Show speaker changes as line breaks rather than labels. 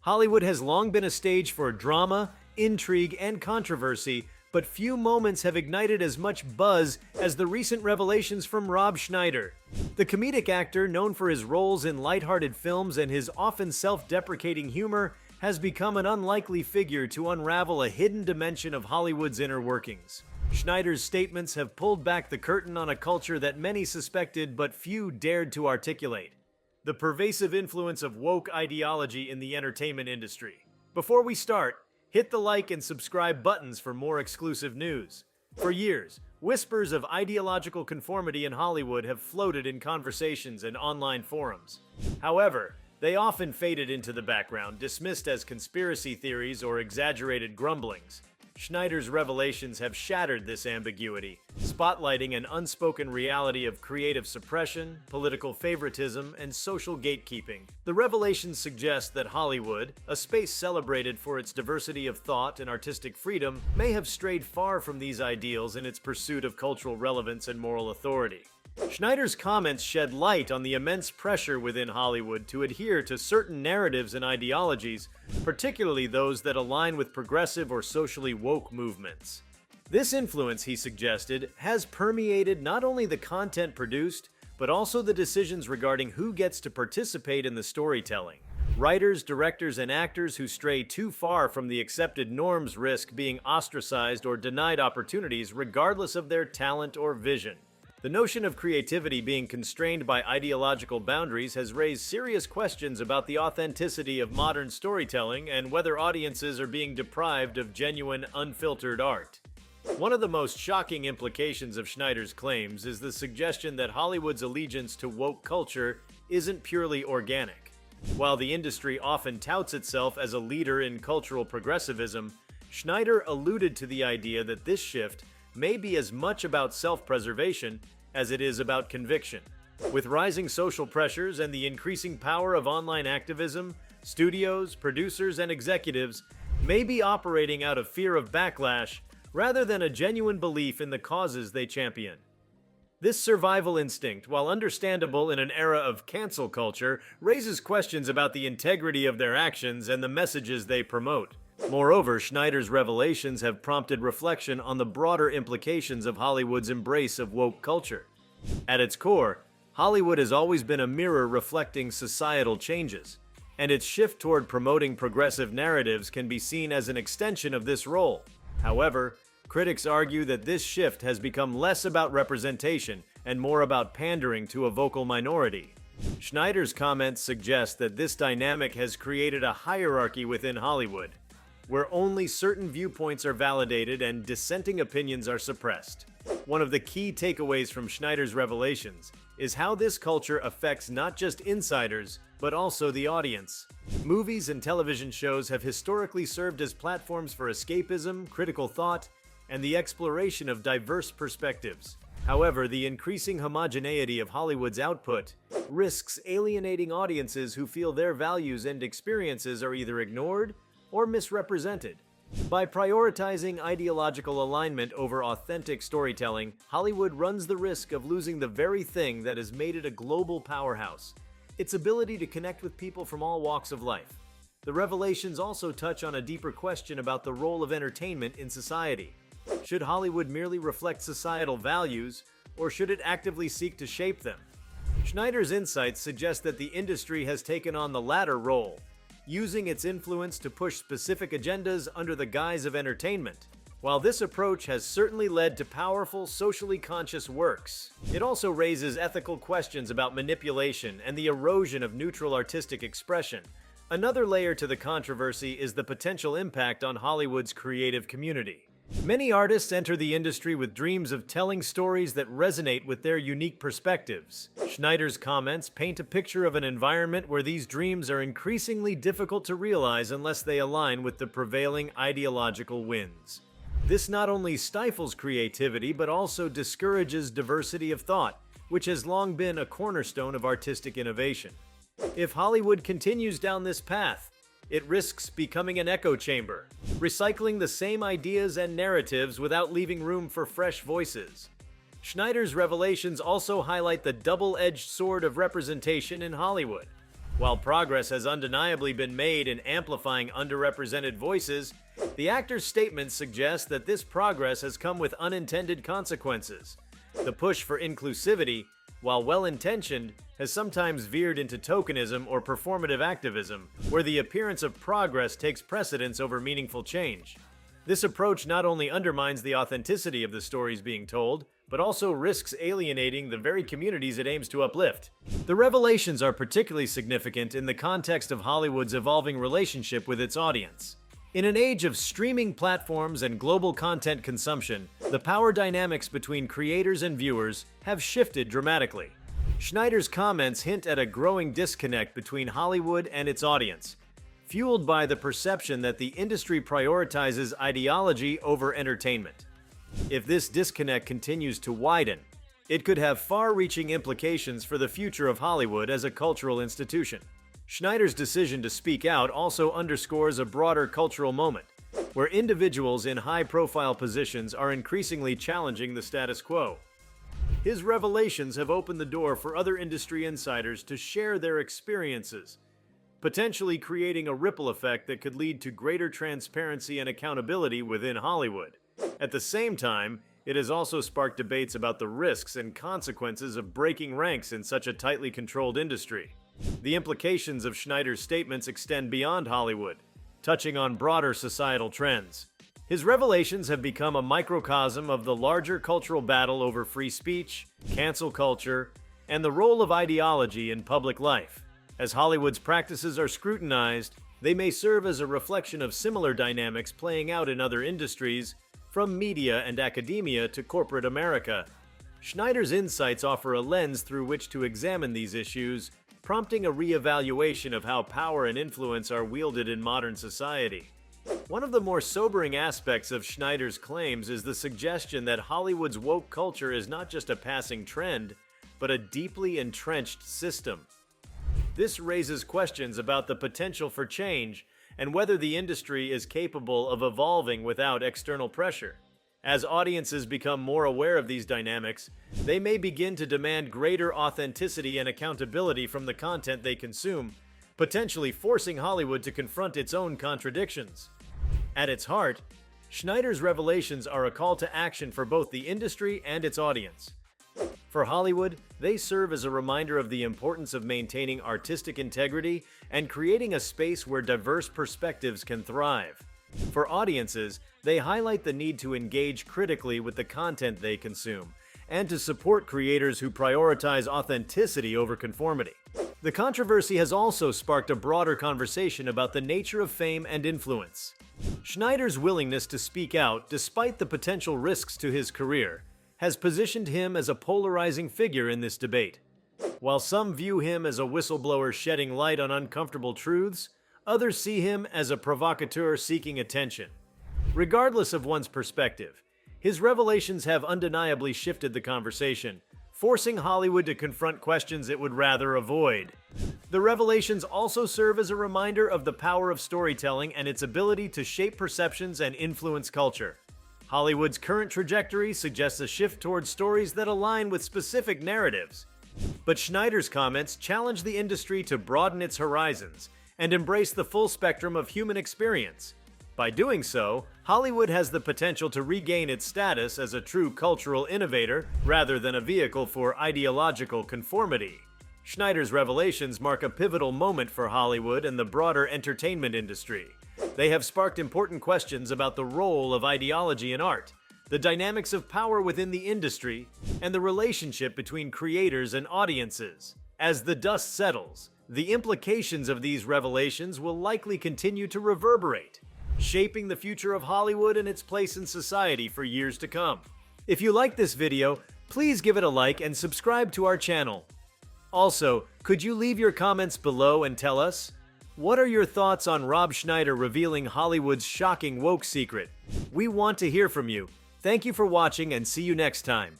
Hollywood has long been a stage for drama, intrigue, and controversy, but few moments have ignited as much buzz as the recent revelations from Rob Schneider. The comedic actor, known for his roles in lighthearted films and his often self-deprecating humor, has become an unlikely figure to unravel a hidden dimension of Hollywood's inner workings. Schneider's statements have pulled back the curtain on a culture that many suspected but few dared to articulate: the pervasive influence of woke ideology in the entertainment industry. Before we start, hit the like and subscribe buttons for more exclusive news. For years, whispers of ideological conformity in Hollywood have floated in conversations and online forums. However, they often faded into the background, dismissed as conspiracy theories or exaggerated grumblings. Schneider's revelations have shattered this ambiguity, spotlighting an unspoken reality of creative suppression, political favoritism, and social gatekeeping. The revelations suggest that Hollywood, a space celebrated for its diversity of thought and artistic freedom, may have strayed far from these ideals in its pursuit of cultural relevance and moral authority. Schneider's comments shed light on the immense pressure within Hollywood to adhere to certain narratives and ideologies, particularly those that align with progressive or socially woke movements. This influence, he suggested, has permeated not only the content produced, but also the decisions regarding who gets to participate in the storytelling. Writers, directors, and actors who stray too far from the accepted norms risk being ostracized or denied opportunities regardless of their talent or vision. The notion of creativity being constrained by ideological boundaries has raised serious questions about the authenticity of modern storytelling and whether audiences are being deprived of genuine, unfiltered art. One of the most shocking implications of Schneider's claims is the suggestion that Hollywood's allegiance to woke culture isn't purely organic. While the industry often touts itself as a leader in cultural progressivism, Schneider alluded to the idea that this shift may be as much about self-preservation as it is about conviction. With rising social pressures and the increasing power of online activism, studios, producers, and executives may be operating out of fear of backlash rather than a genuine belief in the causes they champion. This survival instinct, while understandable in an era of cancel culture, raises questions about the integrity of their actions and the messages they promote. Moreover, Schneider's revelations have prompted reflection on the broader implications of Hollywood's embrace of woke culture. At its core, Hollywood has always been a mirror reflecting societal changes, and its shift toward promoting progressive narratives can be seen as an extension of this role. However, critics argue that this shift has become less about representation and more about pandering to a vocal minority. Schneider's comments suggest that this dynamic has created a hierarchy within Hollywood, where only certain viewpoints are validated and dissenting opinions are suppressed. One of the key takeaways from Schneider's revelations is how this culture affects not just insiders, but also the audience. Movies and television shows have historically served as platforms for escapism, critical thought, and the exploration of diverse perspectives. However, the increasing homogeneity of Hollywood's output risks alienating audiences who feel their values and experiences are either ignored or misrepresented. By prioritizing ideological alignment over authentic storytelling, Hollywood runs the risk of losing the very thing that has made it a global powerhouse: its ability to connect with people from all walks of life. The revelations also touch on a deeper question about the role of entertainment in society. Should Hollywood merely reflect societal values, or should it actively seek to shape them? Schneider's insights suggest that the industry has taken on the latter role, using its influence to push specific agendas under the guise of entertainment. While this approach has certainly led to powerful, socially conscious works, it also raises ethical questions about manipulation and the erosion of neutral artistic expression. Another layer to the controversy is the potential impact on Hollywood's creative community. Many artists enter the industry with dreams of telling stories that resonate with their unique perspectives. Schneider's comments paint a picture of an environment where these dreams are increasingly difficult to realize unless they align with the prevailing ideological winds. This not only stifles creativity, but also discourages diversity of thought, which has long been a cornerstone of artistic innovation. If Hollywood continues down this path, it risks becoming an echo chamber, recycling the same ideas and narratives without leaving room for fresh voices. Schneider's revelations also highlight the double-edged sword of representation in Hollywood. While progress has undeniably been made in amplifying underrepresented voices, the actor's statements suggest that this progress has come with unintended consequences. The push for inclusivity, while well-intentioned, has sometimes veered into tokenism or performative activism, where the appearance of progress takes precedence over meaningful change. This approach not only undermines the authenticity of the stories being told, but also risks alienating the very communities it aims to uplift. The revelations are particularly significant in the context of Hollywood's evolving relationship with its audience. In an age of streaming platforms and global content consumption, the power dynamics between creators and viewers have shifted dramatically. Schneider's comments hint at a growing disconnect between Hollywood and its audience, fueled by the perception that the industry prioritizes ideology over entertainment. If this disconnect continues to widen, it could have far-reaching implications for the future of Hollywood as a cultural institution. Schneider's decision to speak out also underscores a broader cultural moment, where individuals in high-profile positions are increasingly challenging the status quo. His revelations have opened the door for other industry insiders to share their experiences, potentially creating a ripple effect that could lead to greater transparency and accountability within Hollywood. At the same time, it has also sparked debates about the risks and consequences of breaking ranks in such a tightly controlled industry. The implications of Schneider's statements extend beyond Hollywood, touching on broader societal trends. His revelations have become a microcosm of the larger cultural battle over free speech, cancel culture, and the role of ideology in public life. As Hollywood's practices are scrutinized, they may serve as a reflection of similar dynamics playing out in other industries, from media and academia to corporate America. Schneider's insights offer a lens through which to examine these issues, prompting a re-evaluation of how power and influence are wielded in modern society. One of the more sobering aspects of Schneider's claims is the suggestion that Hollywood's woke culture is not just a passing trend, but a deeply entrenched system. This raises questions about the potential for change and whether the industry is capable of evolving without external pressure. As audiences become more aware of these dynamics, they may begin to demand greater authenticity and accountability from the content they consume, potentially forcing Hollywood to confront its own contradictions. At its heart, Schneider's revelations are a call to action for both the industry and its audience. For Hollywood, they serve as a reminder of the importance of maintaining artistic integrity and creating a space where diverse perspectives can thrive. For audiences, they highlight the need to engage critically with the content they consume and to support creators who prioritize authenticity over conformity. The controversy has also sparked a broader conversation about the nature of fame and influence. Schneider's willingness to speak out, despite the potential risks to his career, has positioned him as a polarizing figure in this debate. While some view him as a whistleblower shedding light on uncomfortable truths, others see him as a provocateur seeking attention. Regardless of one's perspective, his revelations have undeniably shifted the conversation, forcing Hollywood to confront questions it would rather avoid. The revelations also serve as a reminder of the power of storytelling and its ability to shape perceptions and influence culture. Hollywood's current trajectory suggests a shift towards stories that align with specific narratives. But Schneider's comments challenge the industry to broaden its horizons and embrace the full spectrum of human experience. By doing so, Hollywood has the potential to regain its status as a true cultural innovator rather than a vehicle for ideological conformity. Schneider's revelations mark a pivotal moment for Hollywood and the broader entertainment industry. They have sparked important questions about the role of ideology in art, the dynamics of power within the industry, and the relationship between creators and audiences. As the dust settles, the implications of these revelations will likely continue to reverberate, shaping the future of Hollywood and its place in society for years to come. If you like this video, please give it a like and subscribe to our channel. Also, could you leave your comments below and tell us, what are your thoughts on Rob Schneider revealing Hollywood's shocking woke secret? We want to hear from you. Thank you for watching and see you next time.